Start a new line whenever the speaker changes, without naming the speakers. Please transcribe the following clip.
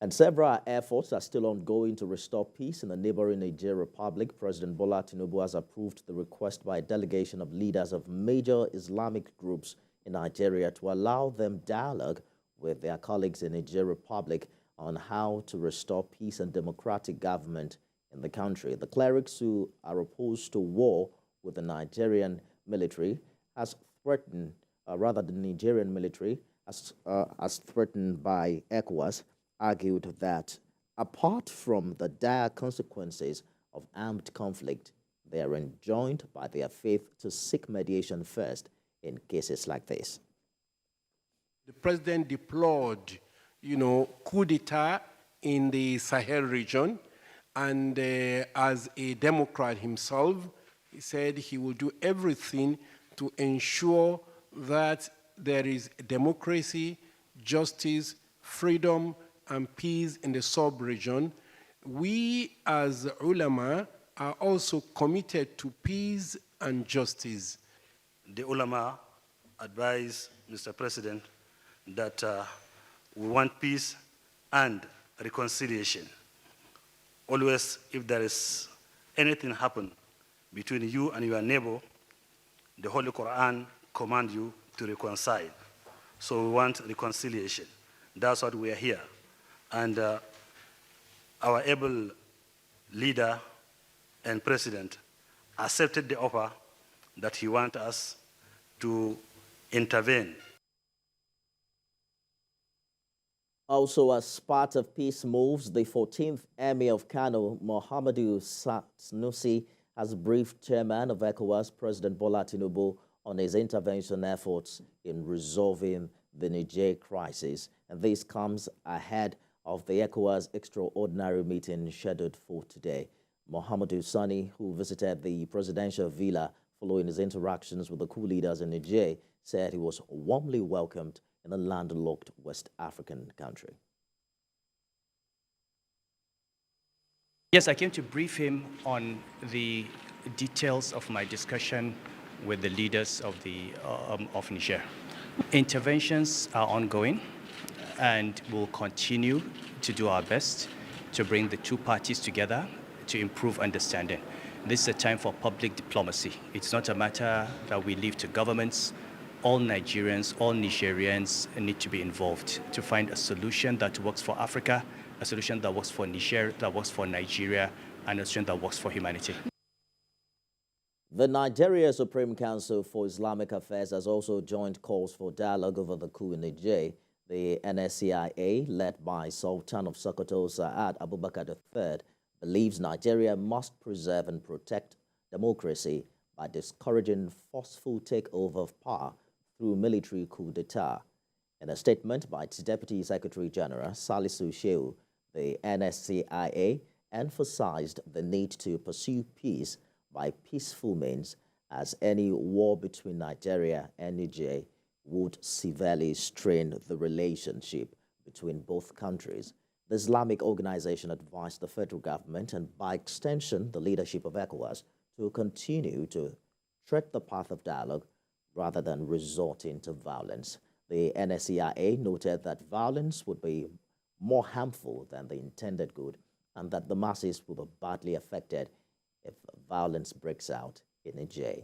And several efforts are still ongoing to restore peace in the neighboring Niger Republic. President Bola Tinubu has approved the request by a delegation of leaders of major Islamic groups in Nigeria to allow them dialogue with their colleagues in Niger Republic on how to restore peace and democratic government in the country. The clerics who are opposed to war with the Nigerian military has threatened, the Nigerian military as threatened by ECOWAS, argued that apart from the dire consequences of armed conflict, they are enjoined by their faith to seek mediation first in cases like this.
The president deplored, coup d'etat in the Sahel region, and as a Democrat himself, he said he will do everything to ensure that there is democracy, justice, freedom, and peace in the sub-region. We as ulama are also committed to peace and justice.
The ulama advise Mr. President that we want peace and reconciliation. Always, if there is anything happen between you and your neighbor, the Holy Quran commands you to reconcile. So we want reconciliation. That's what we are here. And our able leader and president accepted the offer that he wants us to intervene.
Also, as part of peace moves, the 14th Emir of Kano, Muhammadu Sanusi, has briefed Chairman of ECOWAS, President Bola Tinubu, on his intervention efforts in resolving the Niger crisis. And this comes ahead of the ECOWAS extraordinary meeting scheduled for today. Muhammadu Sani, who visited the presidential villa following his interactions with the coup leaders in Niger, said he was warmly welcomed in a landlocked West African country.
Yes, I came to brief him on the details of my discussion with the leaders of Niger. Interventions are ongoing, and we'll continue to do our best to bring the two parties together to improve understanding. This is a time for public diplomacy. It's not a matter that we leave to governments. All Nigerians, all Nigerians need to be involved to find a solution that works for Africa, a solution that works for Niger, that works for Nigeria, and a solution that works for humanity.
The Nigeria Supreme Council for Islamic Affairs has also joined calls for dialogue over the coup in Niger. The NSCIA, led by Sultan of Sokoto Saad Abubakar III, believes Nigeria must preserve and protect democracy by discouraging forceful takeover of power through military coup d'etat. In a statement by its Deputy Secretary General, Salisu Shehu, the NSCIA emphasized the need to pursue peace by peaceful means, as any war between Nigeria and Niger would severely strain the relationship between both countries. The Islamic organization advised the federal government and, by extension, the leadership of ECOWAS to continue to tread the path of dialogue rather than resorting to violence. The NSCIA noted that violence would be more harmful than the intended good and that the masses will be badly affected if violence breaks out in Niger.